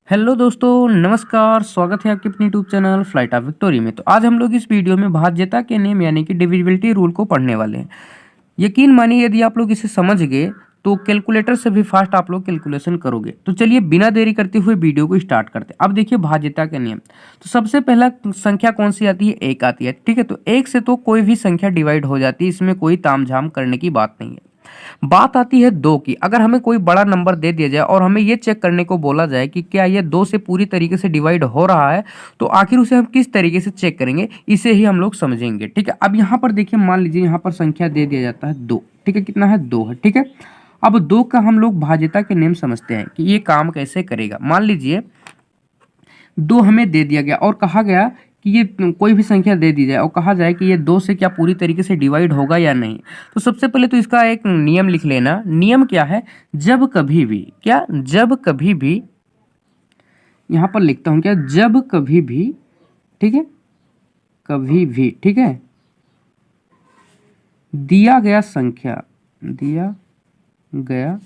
Hello दोस्तों, नमस्कार। स्वागत है आपके अपने YouTube channel flight of victory में। तो आज हम लोग इस वीडियो में भाज्यता के नियम यानी कि डिविजिबिलिटी रूल को पढ़ने वाले हैं। यकीन मानिए यदि आप लोग इसे समझ गए तो कैलकुलेटर से भी फास्ट आप लोग कैलकुलेशन करोगे। तो चलिए बिना देरी करते हुए वीडियो को स्टार्ट करते हैं। अब देखिए भाज्यता के नियम। तो सबसे पहला संख्या कौन सी आती है? एक आती है। ठीक है, तो एक से तो कोई भी संख्या डिवाइड हो जाती है, इसमें कोई तामझाम करने की बात नहीं है। बात आती है दो की। अगर हमें कोई बड़ा नंबर दे दिया जाए और हमें ये चेक करने को बोला जाए कि क्या ये दो से पूरी तरीके से डिवाइड हो रहा है, तो आखिर उसे हम किस तरीके से चेक करेंगे, इसे ही हम लोग समझेंगे। ठीक है, अब यहाँ पर देखिए, मान लीजिए यहाँ पर संख्या दे दिया जाता है दो। ठीक है, कितना है? दो है। ठीक है, अब दो का हम लोग भाज्यता के नियम समझते हैं कि ये काम कैसे करेगा। मान लीजिए दो हमें दे दिया गया और कहा गया कि ये कोई भी संख्या दे दी जाए और कहा जाए कि ये दो से क्या पूरी तरीके से डिवाइड होगा या नहीं। तो सबसे पहले तो इसका एक नियम लिख लेना। नियम क्या है? जब कभी भी, क्या? जब कभी भी, यहां पर लिखता हूं क्या? जब कभी भी, ठीक है, कभी भी, ठीक है, दिया गया संख्या, दिया गया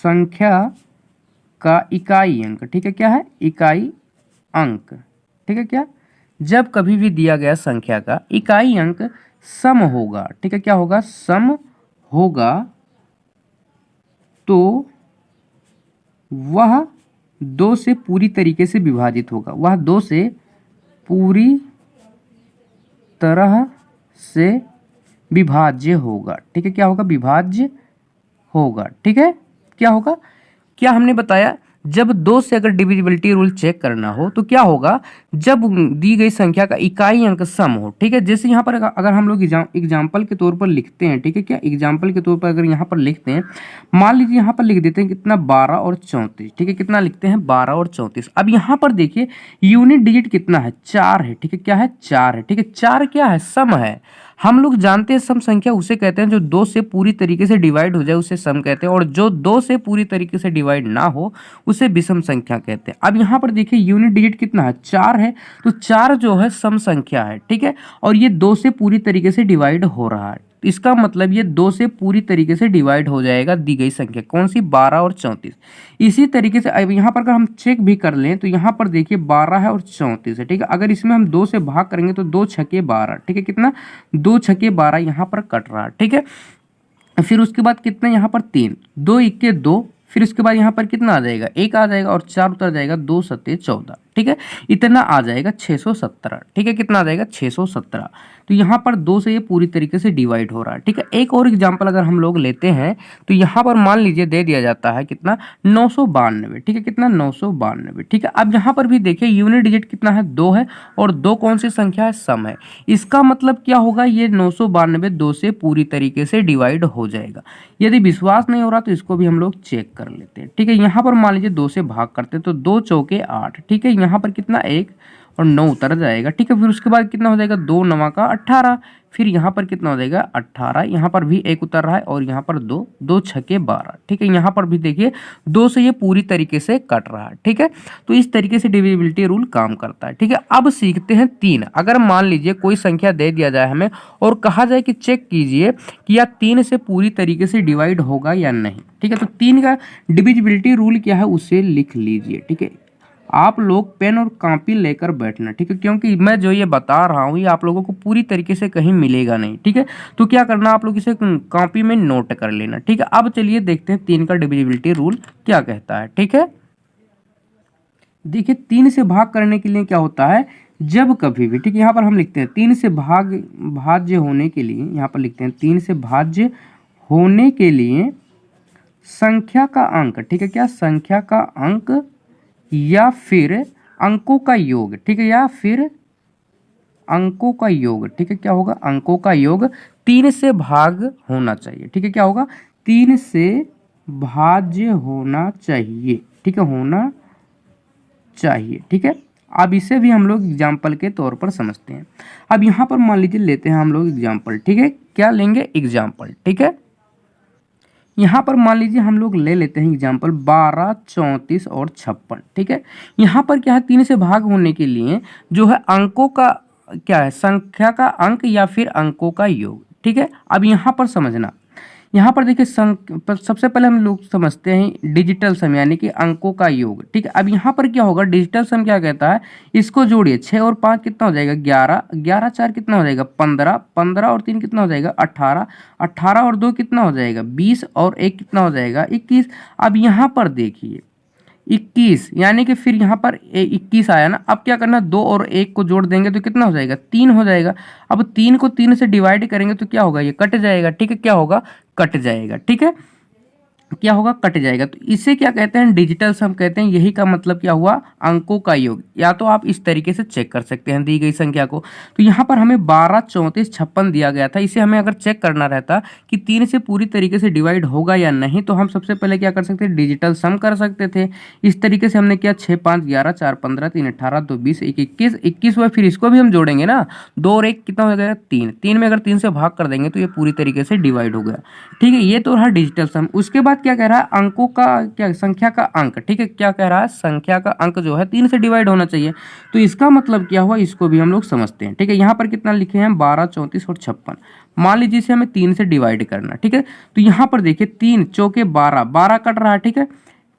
संख्या का इकाई अंक, ठीक है, क्या है? इकाई अंक। ठीक है, क्या? जब कभी भी दिया गया संख्या का इकाई अंक सम होगा, ठीक है, क्या होगा? सम होगा, तो वह दो से पूरी तरीके से विभाजित होगा। वह दो से पूरी तरह से विभाज्य होगा। ठीक है, क्या होगा? विभाज्य होगा। ठीक है, क्या होगा? क्या हमने बताया? जब दो से अगर डिविजिबिलिटी रूल चेक करना हो तो क्या होगा? जब दी गई संख्या का इकाई अंक सम हो। ठीक है, जैसे यहाँ पर अगर हम लोग एग्जाम्पल के तौर पर लिखते हैं, ठीक है, क्या? एग्जाम्पल के तौर पर अगर यहाँ पर लिखते हैं, मान लीजिए यहाँ पर लिख देते हैं कितना? 12 और 34। ठीक है, कितना लिखते हैं? 12 और 34। अब यहाँ पर देखिए यूनिट डिजिट कितना है? 4 है। ठीक है, क्या है? 4 है। ठीक है, 4 क्या है? सम है। हम लोग जानते हैं सम संख्या उसे कहते हैं जो दो से पूरी तरीके से डिवाइड हो जाए, उसे सम कहते हैं, और जो दो से पूरी तरीके से डिवाइड ना हो उसे विषम संख्या कहते हैं। अब यहाँ पर देखिए यूनिट डिजिट कितना है? 4 है। तो 4 जो है सम संख्या है। ठीक है, और ये दो से पूरी तरीके से डिवाइड हो रहा है। इसका मतलब ये दो से पूरी तरीके से डिवाइड हो जाएगा दी गई संख्या। कौन सी? 12 और 34। इसी तरीके से अब यहाँ पर अगर हम चेक भी कर लें तो यहाँ पर देखिए 12 है और 34 है। ठीक है, अगर इसमें हम दो से भाग करेंगे तो 2 छके 12। ठीक है, कितना? 2 छके 12 यहाँ पर कट रहा है। ठीक है, फिर उसके बाद कितना? यहाँ पर 3, 2 इक्के 2, फिर उसके बाद यहाँ पर कितना आ जाएगा? 1 आ जाएगा और 4 उतर जाएगा, 2 सत्ते 14। ठीक है, इतना आ जाएगा 617। ठीक है, कितना आ जाएगा? 617। तो यहाँ पर दो से ये पूरी तरीके से डिवाइड हो रहा है। ठीक है, एक और एग्जांपल अगर हम लोग लेते हैं तो यहाँ पर मान लीजिए दे दिया जाता है कितना? 992। ठीक है, कितना? 992। ठीक है, अब यहाँ पर भी देखिए यूनिट डिजिट कितना है? 2 है, और दो कौन सी संख्या है? सम है। इसका मतलब क्या होगा? ये 992 दो से पूरी तरीके से डिवाइड हो जाएगा। यदि विश्वास नहीं हो रहा तो इसको भी हम लोग चेक कर लेते हैं। ठीक है, यहाँ पर मान लीजिए 2 से भाग करते हैं तो 2 चौके 8। ठीक है, यहाँ पर कितना? 1 और 9 उतर जाएगा। ठीक है, फिर उसके बाद कितना हो जाएगा? 2 नवा का 18। फिर यहाँ पर कितना हो जाएगा? 18। यहाँ पर भी 1 उतर रहा है और यहाँ पर 2, 2 छके 12। ठीक है, यहाँ पर भी देखिए 2 से ये पूरी तरीके से कट रहा है। ठीक है, तो इस तरीके से डिविजिबिलिटी रूल काम करता है। ठीक है, अब सीखते हैं 3। अगर मान लीजिए कोई संख्या दे दिया जाए हमें और कहा जाए कि चेक कीजिए कि यह 3 से पूरी तरीके से डिवाइड होगा या नहीं। ठीक है, तो 3 का डिविजिबिलिटी रूल क्या है उसे लिख लीजिए। ठीक है, आप लोग पेन और कॉपी लेकर बैठना। ठीक है, क्योंकि मैं जो ये बता रहा हूँ ये आप लोगों को पूरी तरीके से कहीं मिलेगा नहीं। ठीक है, तो क्या करना, आप लोग इसे कॉपी में नोट कर लेना। ठीक है, अब चलिए देखते हैं 3 का डिविजिबिलिटी रूल क्या कहता है। ठीक है, देखिए 3 से भाग करने के लिए क्या होता है? जब कभी भी, ठीक है, यहाँ पर हम लिखते हैं 3 से भाज्य होने के लिए, यहाँ पर लिखते हैं 3 से भाज्य होने के लिए संख्या का अंक, ठीक है, क्या? संख्या का अंक या फिर अंकों का योग। ठीक है, या फिर अंकों का योग। ठीक है, क्या होगा? अंकों का योग 3 से भाग होना चाहिए। ठीक है, क्या होगा? 3 से भाज्य होना चाहिए। ठीक है, होना चाहिए। ठीक है, अब इसे भी हम लोग एग्जाम्पल के तौर पर समझते हैं। अब यहाँ पर मान लीजिए लेते हैं हम लोग एग्जाम्पल। ठीक है, क्या लेंगे? एग्जाम्पल। ठीक है, यहाँ पर मान लीजिए हम लोग ले लेते हैं एग्जाम्पल 12, 34 और 56। ठीक है, यहाँ पर क्या है? 3 से भाग होने के लिए जो है अंकों का क्या है? संख्या का अंक या फिर अंकों का योग। ठीक है, अब यहाँ पर समझना, यहाँ पर देखिए सबसे पहले हम लोग समझते हैं डिजिटल सम यानी कि अंकों का योग। ठीक है, अब यहाँ पर क्या होगा, डिजिटल सम क्या कहता है, इसको जोड़िए, 6 और 5 कितना हो जाएगा 11, 11 4 कितना हो जाएगा 15, 15 और 3 कितना हो जाएगा 18, 18 और 2 कितना हो जाएगा 20 और 1 कितना हो जाएगा 21। अब यहाँ पर देखिए 21 यानी कि फिर यहाँ पर 21 आया ना, अब क्या करना, 2 और 1 को जोड़ देंगे तो कितना हो जाएगा 3 हो जाएगा। अब 3 को 3 से डिवाइड करेंगे तो क्या होगा, ये कट जाएगा। ठीक है, क्या होगा, कट जाएगा। ठीक है, क्या होगा, कट जाएगा। तो इसे क्या कहते हैं, डिजिटल सम कहते हैं। यही का मतलब क्या हुआ, अंकों का योग। या तो आप इस तरीके से चेक कर सकते हैं दी गई संख्या को। तो यहाँ पर हमें 12, 34, 56 दिया गया था। इसे हमें अगर चेक करना रहता कि 3 से पूरी तरीके से डिवाइड होगा या नहीं, तो हम सबसे पहले क्या कर सकते, डिजिटल सम कर सकते थे। इस तरीके से हमने किया, 6 5 11 4 15 3 18 2 20 1 21 21 हुआ। फिर इसको भी हम जोड़ेंगे ना, 2 और 1 कितना हो गया 3, 3 में अगर 3 से भाग कर देंगे तो ये पूरी तरीके से डिवाइड हो गया। ठीक है, ये तो रहा डिजिटल सम। उसके बाद क्या कह रहा है, अंकों का क्या, संख्या का अंक। ठीक है, क्या कह रहा है, संख्या का अंक जो है 3 से डिवाइड होना चाहिए। तो इसका मतलब क्या हुआ, इसको भी हम लोग समझते हैं। ठीक है, यहाँ पर कितना लिखे हैं 12, 34 और 56। मान लीजिए इसे हमें 3 से डिवाइड करना। ठीक है, तो यहाँ पर देखिए 3 चौके 12, 12 कट रहा है। ठीक है,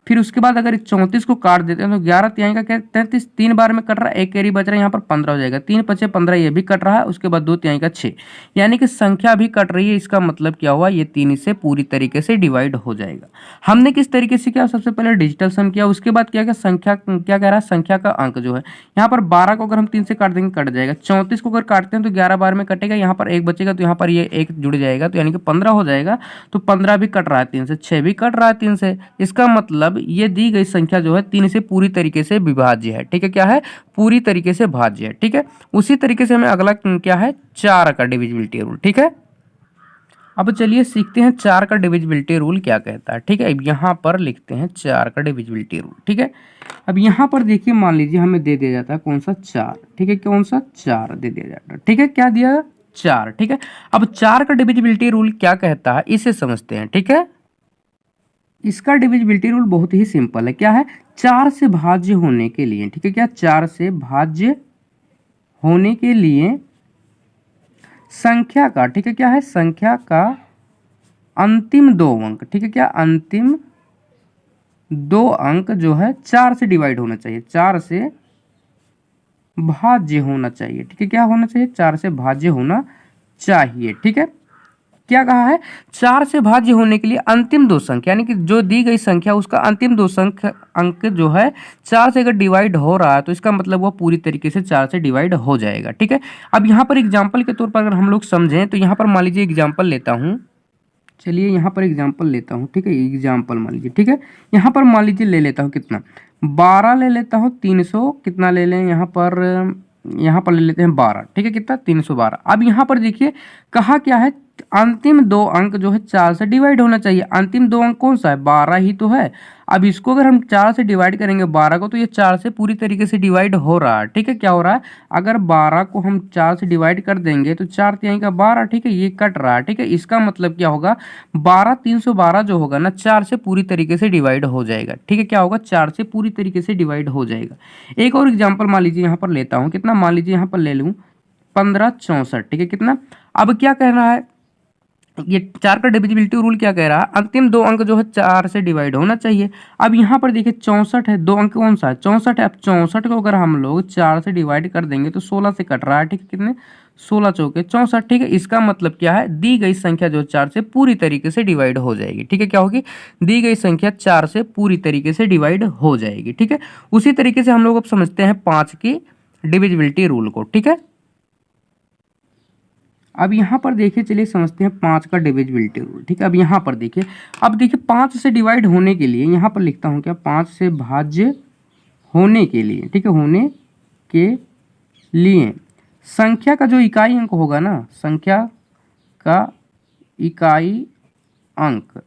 फिर उसके बाद अगर 34 को काट देते हैं तो 11 तिहाई का क्या 33, 3 बार में कट रहा है, एक कैरी बच रहा है, यहाँ पर 15 हो जाएगा। 3 5 15, ये भी कट रहा है। उसके बाद 2 तिहाई का 6, यानी कि संख्या भी कट रही है। इसका मतलब क्या हुआ, ये 3 से पूरी तरीके से डिवाइड हो जाएगा। हमने किस तरीके से किया, सबसे पहले डिजिटल सम किया। उसके बाद क्या, संख्या क्या कह रहा है, संख्या का अंक जो है, यहाँ पर 12 को अगर हम 3 से काट देंगे कट जाएगा। 34 को अगर काटते हैं तो 11 बार में कटेगा, यहाँ पर 1 बचेगा, तो यहाँ पर ये 1 जुड़ जाएगा, तो यानी कि 15 हो जाएगा। तो 15 भी कट रहा है 3 से, 6 भी कट रहा है 3 से। इसका मतलब ये दी गई संख्या जो है 3 से पूरी तरीके से विभाज्य है। ठीक है, क्या है, पूरी तरीके से भाज्य है। ठीक है, उसी तरीके से हमें अगला क्या है, 4 का डिविजिबिलिटी रूल। ठीक है, अब चलिए सीखते हैं 4 का डिविजिबिलिटी रूल क्या कहता है। ठीक है, अब यहाँ पर लिखते हैं 4 का डिविजिबिलिटी रूल। ठीक है, अब यहाँ पर देखिए, मान लीजिए हमें दे दिया जाता है कौन सा 4। ठीक है, कौन सा 4 दे दिया जाता है। ठीक है, क्या दिया 4। ठीक है, अब 4 का डिविजिबिलिटी रूल क्या कहता है, इसे समझते हैं। ठीक है, इसका डिविजिबिलिटी रूल बहुत ही सिंपल है। क्या है, 4 से भाज्य होने के लिए, ठीक है, क्या 4 से भाज्य होने के लिए संख्या का, ठीक है, क्या है, संख्या का अंतिम 2 अंक, ठीक है, क्या अंतिम 2 अंक जो है 4 से डिवाइड होना चाहिए, 4 से भाज्य होना चाहिए। ठीक है, क्या होना चाहिए, 4 से भाज्य होना चाहिए। ठीक है, क्या कहा है, 4 से भाज्य होने के लिए अंतिम 2 संख्या, यानी कि जो दी गई संख्या उसका अंतिम 2 अंक जो है 4 से अगर डिवाइड हो रहा है तो इसका मतलब वो पूरी तरीके से 4 से डिवाइड हो जाएगा। ठीक है, अब यहाँ पर एग्जाम्पल के तौर पर अगर हम लोग समझें तो यहाँ पर मान लीजिए एग्जाम्पल लेता हूँ, चलिए यहाँ पर एग्जाम्पल लेता हूँ। ठीक है, एग्जाम्पल मान लीजिए, ठीक है, यहाँ पर मान लीजिए ले लेता हूँ कितना 12 ले लेता हूँ, 300 कितना ले लें, यहाँ पर ले लेते हैं 12। ठीक है, कितना 312। अब यहाँ पर देखिए कहा क्या है, अंतिम 2 अंक जो है 4 से डिवाइड होना चाहिए। अंतिम 2 अंक कौन सा है, 12 ही तो है। अब इसको अगर हम 4 से डिवाइड करेंगे 12 को, तो ये 4 से पूरी तरीके से डिवाइड हो रहा है। ठीक है, क्या हो रहा है, अगर 12 को हम 4 से डिवाइड कर देंगे तो 4 तिहाई का 12, ठीक है, ये कट रहा है। ठीक है, इसका मतलब क्या होगा, 12 312 जो होगा ना 4 से पूरी तरीके से डिवाइड हो जाएगा। ठीक है, क्या होगा, 4 से पूरी तरीके से डिवाइड हो जाएगा। एक और एग्जाम्पल मान लीजिए यहाँ पर लेता हूँ, कितना मान लीजिए यहाँ पर ले लूँ 1564। ठीक है, कितना, अब क्या कहना है, ये 4 का डिविजिबिलिटी रूल क्या कह रहा है, अंतिम 2 अंक जो है 4 से डिवाइड होना चाहिए। अब यहाँ पर देखिए 64 है, 2 अंक कौन सा है, 64 है। अब 64 को अगर हम लोग 4 से डिवाइड कर देंगे तो 16 से कट रहा है। ठीक है, कितने 16 चौके 64। ठीक है, इसका मतलब क्या है, दी गई संख्या जो 4 से पूरी तरीके से डिवाइड हो जाएगी। ठीक है, क्या होगी, दी गई संख्या 4 से पूरी तरीके से डिवाइड हो जाएगी। ठीक है, उसी तरीके से हम लोग अब समझते हैं 5 की डिविजिबिलिटी रूल को। ठीक है, अब यहाँ पर देखिए, चलिए समझते हैं 5 का डिविजिबिलिटी रूल। ठीक है, अब यहाँ पर देखिए, अब देखिए 5 से डिवाइड होने के लिए यहाँ पर लिखता हूँ क्या, 5 से भाज्य होने के लिए, ठीक है, होने के लिए संख्या का जो इकाई अंक होगा ना, संख्या का इकाई अंक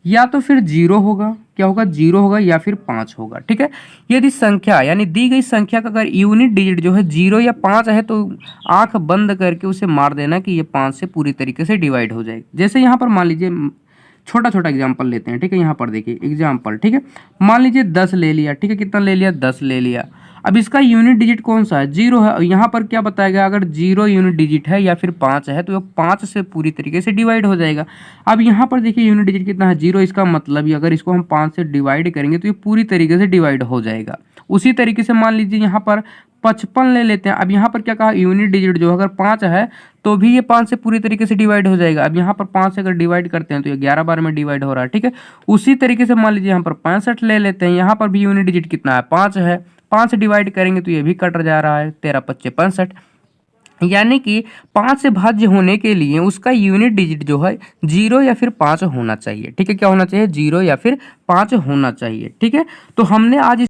या तो फिर 0 होगा, क्या होगा 0 होगा, या फिर 5 होगा। ठीक है, यदि संख्या यानी दी गई संख्या का अगर यूनिट डिजिट जो है 0 या 5 है तो आंख बंद करके उसे मार देना कि ये 5 से पूरी तरीके से डिवाइड हो जाएगी। जैसे यहाँ पर मान लीजिए छोटा छोटा एग्जाम्पल लेते हैं। ठीक है, यहाँ पर देखिए एग्जाम्पल, ठीक है, मान लीजिए 10 ले लिया। ठीक है, कितना ले लिया, 10 ले लिया। अब इसका यूनिट डिजिट कौन सा है, 0 है। यहाँ पर क्या बताया गया, अगर 0 यूनिट डिजिट है या फिर 5 है तो ये 5 से पूरी तरीके से डिवाइड हो जाएगा। अब यहाँ पर देखिए यूनिट डिजिट कितना है, 0। इसका मतलब ही अगर इसको हम 5 से डिवाइड करेंगे तो ये पूरी तरीके से डिवाइड हो जाएगा। उसी तरीके से मान लीजिए यहाँ पर 55 ले लेते हैं। अब यहाँ पर क्या कहा, यूनिट डिजिट जो अगर 5 है तो भी ये 5 से पूरी तरीके से डिवाइड हो जाएगा। अब यहाँ पर 5 से अगर डिवाइड करते हैं तो ये 11 बार में डिवाइड हो रहा है, ठीक है। उसी तरीके से मान लीजिए यहाँ पर 65 ले लेते हैं। यहाँ पर भी यूनिट डिजिट कितना है, 5 है। 5 से डिवाइड करेंगे तो ये भी कट जा रहा है, 13 5 65। यानी कि 5 से भाज्य होने के लिए उसका यूनिट डिजिट जो है 0 या फिर 5 होना चाहिए, ठीक है। क्या होना चाहिए, 0 या फिर 5 होना चाहिए, ठीक है। तो हमने आज